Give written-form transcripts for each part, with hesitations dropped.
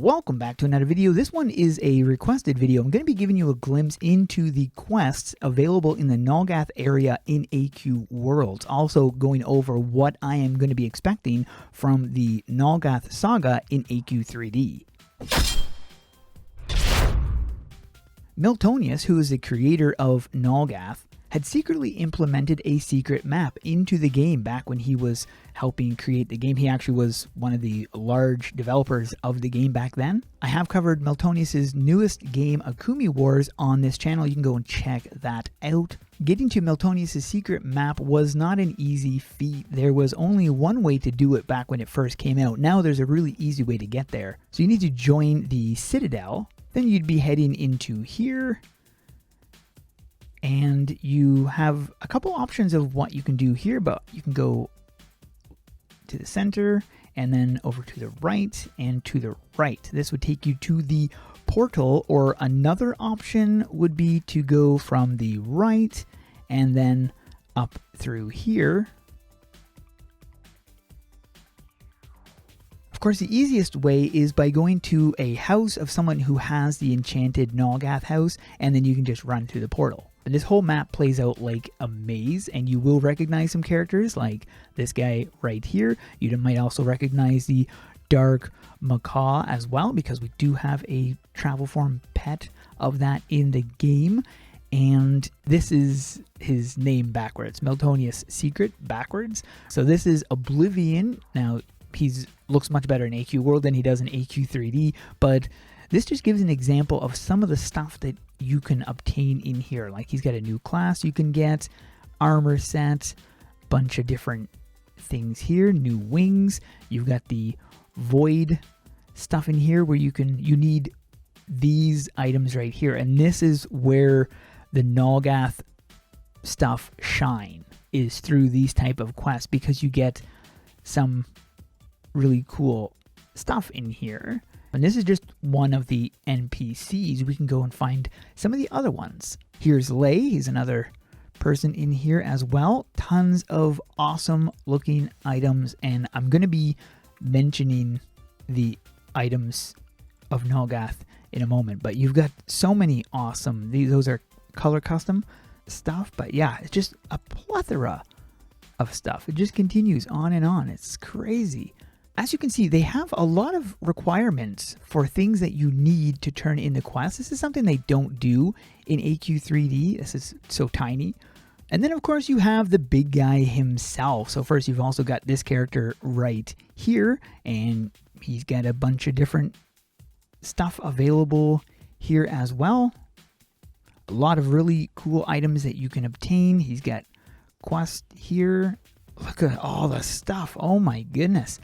Welcome back to another video. This one is a requested video. I'm going to be giving you a glimpse into the quests available in the Nulgath area in AQ Worlds. Also going over what I am going to be expecting from the Nulgath Saga in AQ3D. Miltonius, who is the creator of Nulgath, had secretly implemented a secret map into the game back when he was helping create the game. He actually was one of the large developers of the game back then. I have covered Miltonius's newest game, Akumi Wars, on this channel. You can go and check that out. Getting to Miltonius's secret map was not an easy feat. There was only one way to do it back when it first came out. Now there's a really easy way to get there. So you need to join the Citadel. Then you'd be heading into here. And you have a couple options of what you can do here, but you can go to the center and then over to the right and to the right. This would take you to the portal, or another option would be to go from the right and then up through here. Of course, the easiest way is by going to a house of someone who has the enchanted Nulgath house, and then you can just run through the portal. And this whole map plays out like a maze, and you will recognize some characters like this guy right here. You might also recognize the Dark Macaw as well, because we do have a travel form pet of that in the game. And this is his name backwards, Miltonius Secret backwards. So this is Oblivion. Now, he looks much better in AQ World than he does in AQ3D, but this just gives an example of some of the stuff that you can obtain in here. Like, he's got a new class you can get, armor set, bunch of different things here, new wings. You've got the void stuff in here where you need these items right here. And this is where the Nulgath stuff shine, is through these type of quests, because you get some really cool stuff in here. And this is just one of the NPCs. We can go and find some of the other ones. Here's Lay. He's another person in here as well. Tons of awesome looking items. And I'm going to be mentioning the items of Nulgath in a moment. But you've got so many awesome, those are color custom stuff. But yeah, it's just a plethora of stuff. It just continues on and on. It's crazy. As you can see, they have a lot of requirements for things that you need to turn into quests. This is something they don't do in AQ3D. This is so tiny. And then, of course, you have the big guy himself. So first, you've also got this character right here, and he's got a bunch of different stuff available here as well. A lot of really cool items that you can obtain. He's got quest here. Look at all the stuff. Oh my goodness.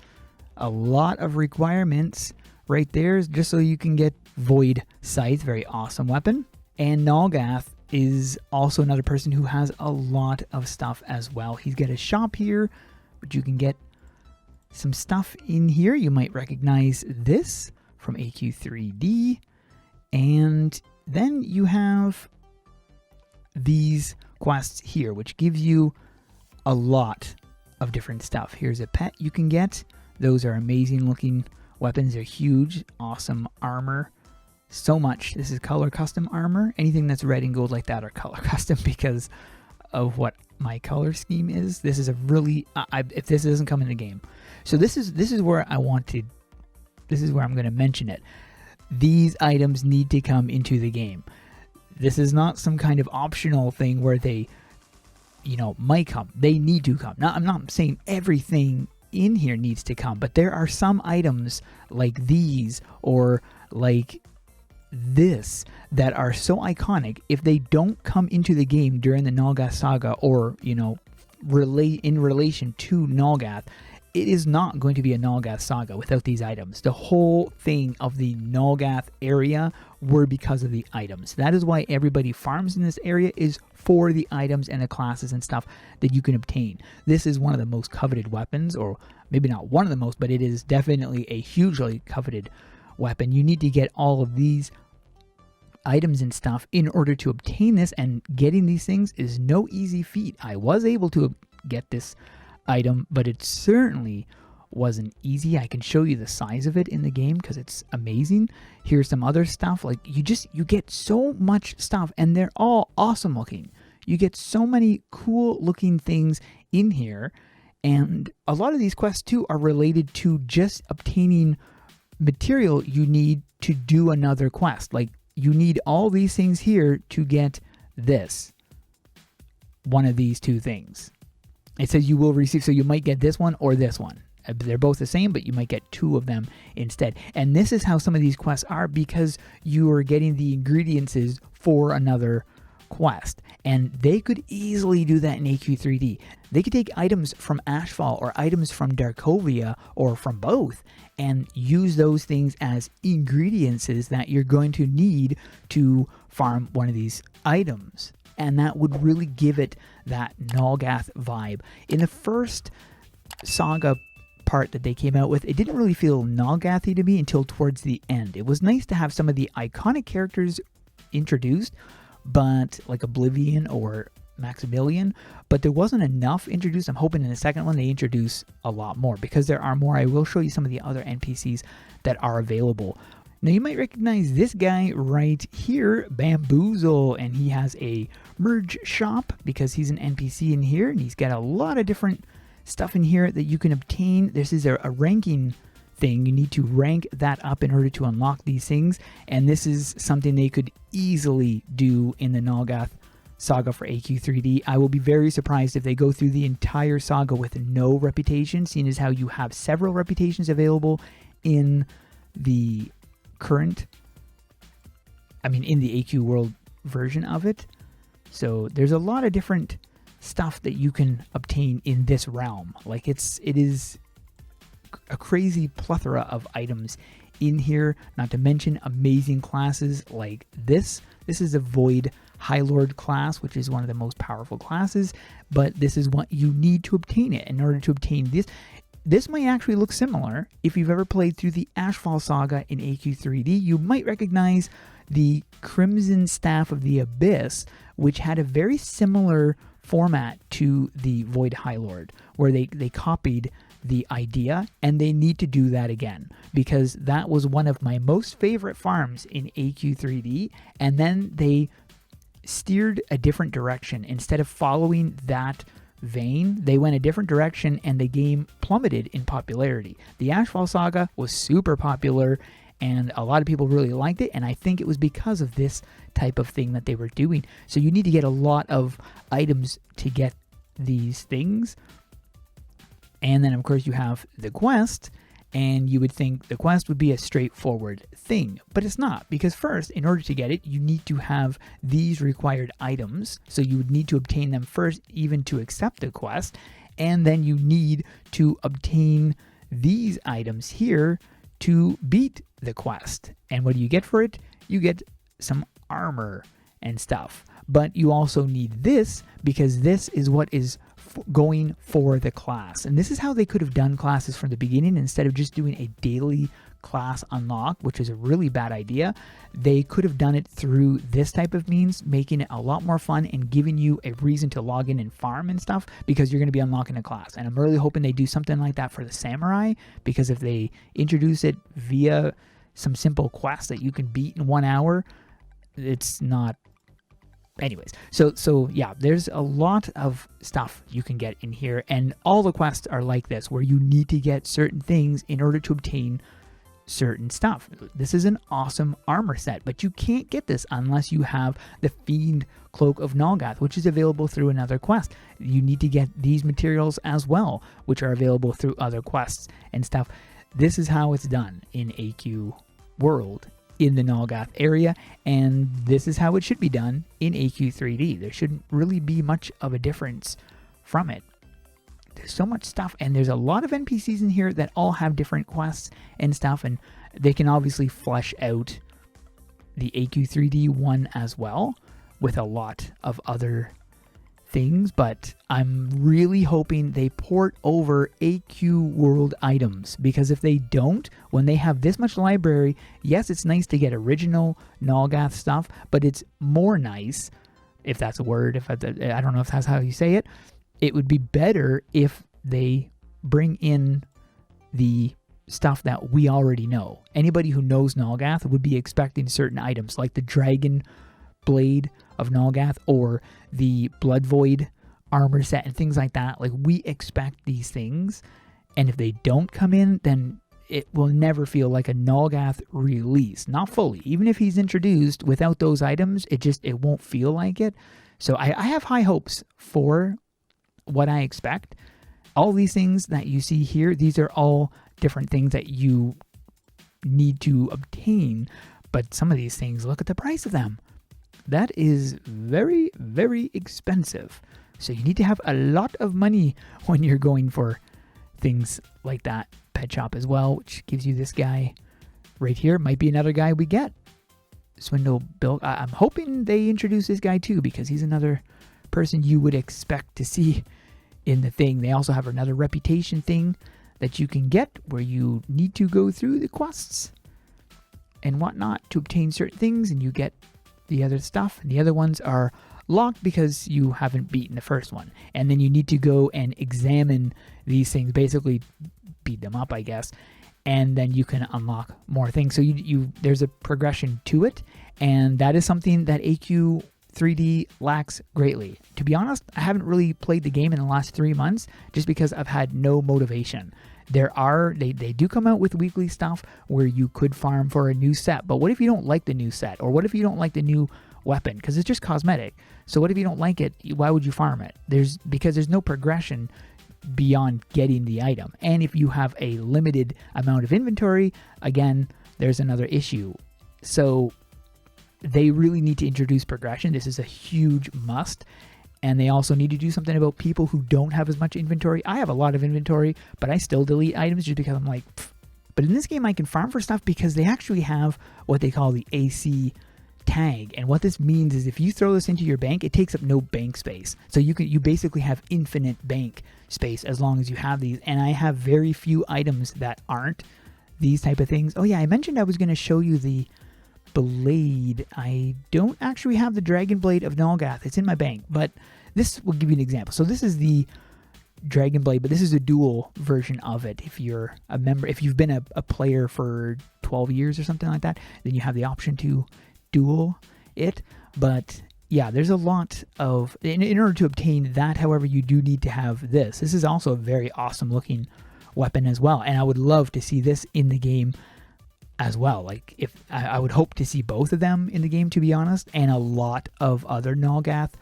A lot of requirements right there, just so you can get Void Scythe, very awesome weapon. And Nulgath is also another person who has a lot of stuff as well. He's got a shop here, but you can get some stuff in here. You might recognize this from AQ3D. And then you have these quests here, which gives you a lot of different stuff. Here's a pet you can get. Those are amazing looking weapons. They're huge, awesome armor. So much. This is color custom armor. Anything that's red and gold like that are color custom because of what my color scheme is. This is a really, if this doesn't come in the game. So this is where I wanted, this is where I'm going to mention it. These items need to come into the game. This is not some kind of optional thing where they, might come. They need to come. Now, I'm not saying everything in here needs to come, but there are some items like these or like this that are so iconic. If they don't come into the game during the Nulgath Saga, or in relation to Nulgath, it is not going to be a Nulgath Saga without these items. The whole thing of the Nulgath area were because of the items. That is why everybody farms in this area, is for the items and the classes and stuff that you can obtain. This is one of the most coveted weapons, or maybe not one of the most, but it is definitely a hugely coveted weapon. You need to get all of these items and stuff in order to obtain this, and getting these things is no easy feat. I was able to get this item, but it certainly wasn't easy. I can show you the size of it in the game because it's amazing. Here's some other stuff. Like you get so much stuff, and they're all awesome looking. You get so many cool looking things in here, and a lot of these quests too are related to just obtaining material you need to do another quest. Like you need all these things here to get this, one of these two things. It says you will receive, so you might get this one or this one. They're both the same, but you might get two of them instead. And this is how some of these quests are, because you are getting the ingredients for another quest. And they could easily do that in AQ3D. They could take items from Ashfall or items from Darkovia or from both and use those things as ingredients that you're going to need to farm one of these items. And that would really give it that Nulgath vibe. In the first Saga part that they came out with, it didn't really feel Nulgathy to me until towards the end. It was nice to have some of the iconic characters introduced, but like Oblivion or Maximilian, but there wasn't enough introduced. I'm hoping in the second one they introduce a lot more, because there are more. I will show you some of the other NPCs that are available. Now you might recognize this guy right here, Bamboozle, and he has a merge shop because he's an NPC in here, and he's got a lot of different stuff in here that you can obtain. This is a ranking thing. You need to rank that up in order to unlock these things, and this is something they could easily do in the Nulgath Saga for AQ3D. I will be very surprised if they go through the entire saga with no reputation, seeing as how you have several reputations available in the current, in the AQ World version of it. So there's a lot of different stuff that you can obtain in this realm. Like it is a crazy plethora of items in here, not to mention amazing classes like this. This is a Void High Lord class, which is one of the most powerful classes, but this is what you need to obtain it. In order to obtain this, this might actually look similar. If you've ever played through the Ashfall Saga in AQ3D, you might recognize the Crimson Staff of the Abyss, which had a very similar format to the Void High Lord, where they copied the idea, and they need to do that again, because that was one of my most favorite farms in AQ3D, and then they steered a different direction. Instead of following that vein, they went a different direction, and the game plummeted in popularity. The Ashfall Saga was super popular, and a lot of people really liked it, and I think it was because of this type of thing that they were doing. So you need to get a lot of items to get these things. And then, of course, you have the quest, and you would think the quest would be a straightforward thing, but it's not, because first, in order to get it, you need to have these required items. So you would need to obtain them first, even to accept the quest, and then you need to obtain these items here to beat the quest. And what do you get for it? You get some armor and stuff, but you also need this, because this is what is going for the class. And this is how they could have done classes from the beginning. Instead of just doing a daily class unlock, which is a really bad idea, they could have done it through this type of means, making it a lot more fun and giving you a reason to log in and farm and stuff, because you're going to be unlocking a class. And I'm really hoping they do something like that for the samurai, because if they introduce it via some simple quest that you can beat in 1 hour, it's not. Anyways, so yeah, there's a lot of stuff you can get in here, and all the quests are like this, where you need to get certain things in order to obtain certain stuff. This is an awesome armor set, but you can't get this unless you have the Fiend Cloak of Nulgath, which is available through another quest. You need to get these materials as well, which are available through other quests and stuff. This is how it's done in AQ World, in the Nulgath area, and this is how it should be done in AQ3D. There shouldn't really be much of a difference from it. There's so much stuff, and there's a lot of NPCs in here that all have different quests and stuff, and they can obviously flesh out the AQ3D one as well with a lot of other things, but I'm really hoping they port over AQ World items, because if they don't, when they have this much library, yes, it's nice to get original Nulgath stuff, but it's more nice, if that's a word, I don't know if that's how you say it, it would be better if they bring in the stuff that we already know. Anybody who knows Nulgath would be expecting certain items like the Dragon Blade of Nulgath or the Blood Void armor set and things like that. Like, we expect these things, and if they don't come in, then it will never feel like a Nulgath release. Not fully. Even if he's introduced without those items, it won't feel like it. So I have high hopes for what I expect. All these things that you see here, these are all different things that you need to obtain. But some of these things, look at the price of them. That is very, very expensive. So you need to have a lot of money when you're going for things like that. Pet shop as well, which gives you this guy right here. Might be another guy we get. Swindle Bill. I'm hoping they introduce this guy too, because he's another person you would expect to see in the thing. They also have another reputation thing that you can get where you need to go through the quests and whatnot to obtain certain things, and you get the other stuff. And the other ones are locked because you haven't beaten the first one. And then you need to go and examine these things, basically beat them up, I guess, and then you can unlock more things. So there's a progression to it, and that is something that AQ3D lacks greatly. To be honest, I haven't really played the game in the last 3 months just because I've had no motivation. They do come out with weekly stuff where you could farm for a new set, but what if you don't like the new set? Or what if you don't like the new weapon? Because it's just cosmetic. So what if you don't like it? Why would you farm it? Because there's no progression beyond getting the item. And if you have a limited amount of inventory, again, there's another issue. So they really need to introduce progression. This is a huge must. And they also need to do something about people who don't have as much inventory. I have a lot of inventory, but I still delete items just because I'm like, pfft. But in this game I can farm for stuff because they actually have what they call the AC tag. And what this means is if you throw this into your bank, it takes up no bank space. So you basically have infinite bank space as long as you have these. And I have very few items that aren't these type of things. Oh yeah, I mentioned I was going to show you the blade. I don't actually have the Dragon Blade of Nulgath. It's in my bank, but this will give you an example. So this is the Dragon Blade, but this is a dual version of it. If you're a member, if you've been a player for 12 years or something like that, then you have the option to dual it. But yeah, there's a lot of, in order to obtain that, however, you do need to have this. This is also a very awesome looking weapon as well. And I would love to see this in the game as well. Like, if I would hope to see both of them in the game, to be honest, and a lot of other Nulgath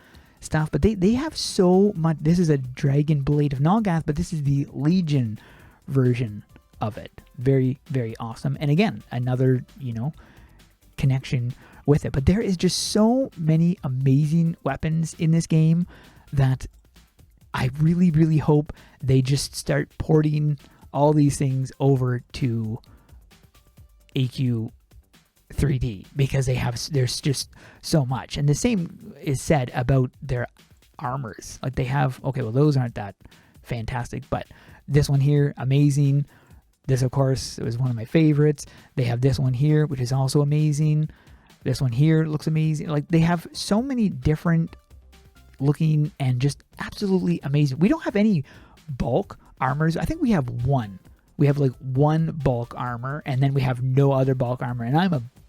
stuff. But they have so much. This is a Dragon Blade of Nulgath, but this is the Legion version of it. Very, very awesome. And again, another, connection with it. But there is just so many amazing weapons in this game that I really, really hope they just start porting all these things over to AQ3D, because there's just so much. And the same is said about their armors. Like, they have, okay, well, those aren't that fantastic, but this one here, amazing. This, of course, was one of my favorites. They have this one here, which is also amazing. This one here looks amazing. Like, they have so many different looking and just absolutely amazing. We don't have any bulk armors. I think we have one. We have like one bulk armor, and then we have no other bulk armor. And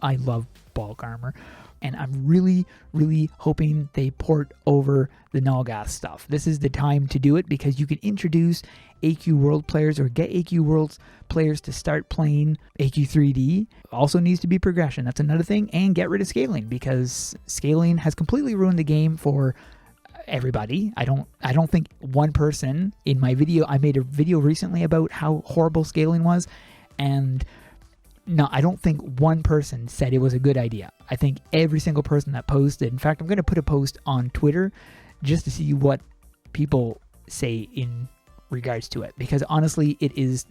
I love bulk armor, and I'm really, really hoping they port over the Nulgath stuff. This is the time to do it, because you can introduce AQ World players or get AQ World players to start playing AQ3D. Also needs to be progression. That's another thing. And get rid of scaling, because scaling has completely ruined the game for everybody. I don't think one person in my video, I made a video recently about how horrible scaling was, and no, I don't think one person said it was a good idea. I think every single person that posted, in fact, I'm going to put a post on Twitter just to see what people say in regards to it, because honestly, it is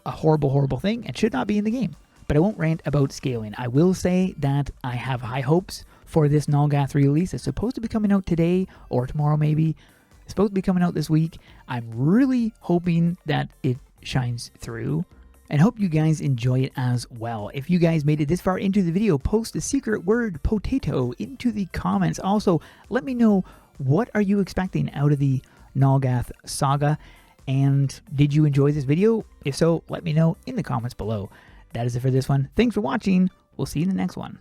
a horrible, horrible thing and should not be in the game. But I won't rant about scaling. I will say that I have high hopes for this Nulgath release. It's supposed to be coming out today or tomorrow, maybe. It's supposed to be coming out this week. I'm really hoping that it shines through, and hope you guys enjoy it as well. If you guys made it this far into the video, post the secret word potato into the comments. Also, let me know, what are you expecting out of the Nulgath Saga? And did you enjoy this video? If so, let me know in the comments below. That is it for this one. Thanks for watching. We'll see you in the next one.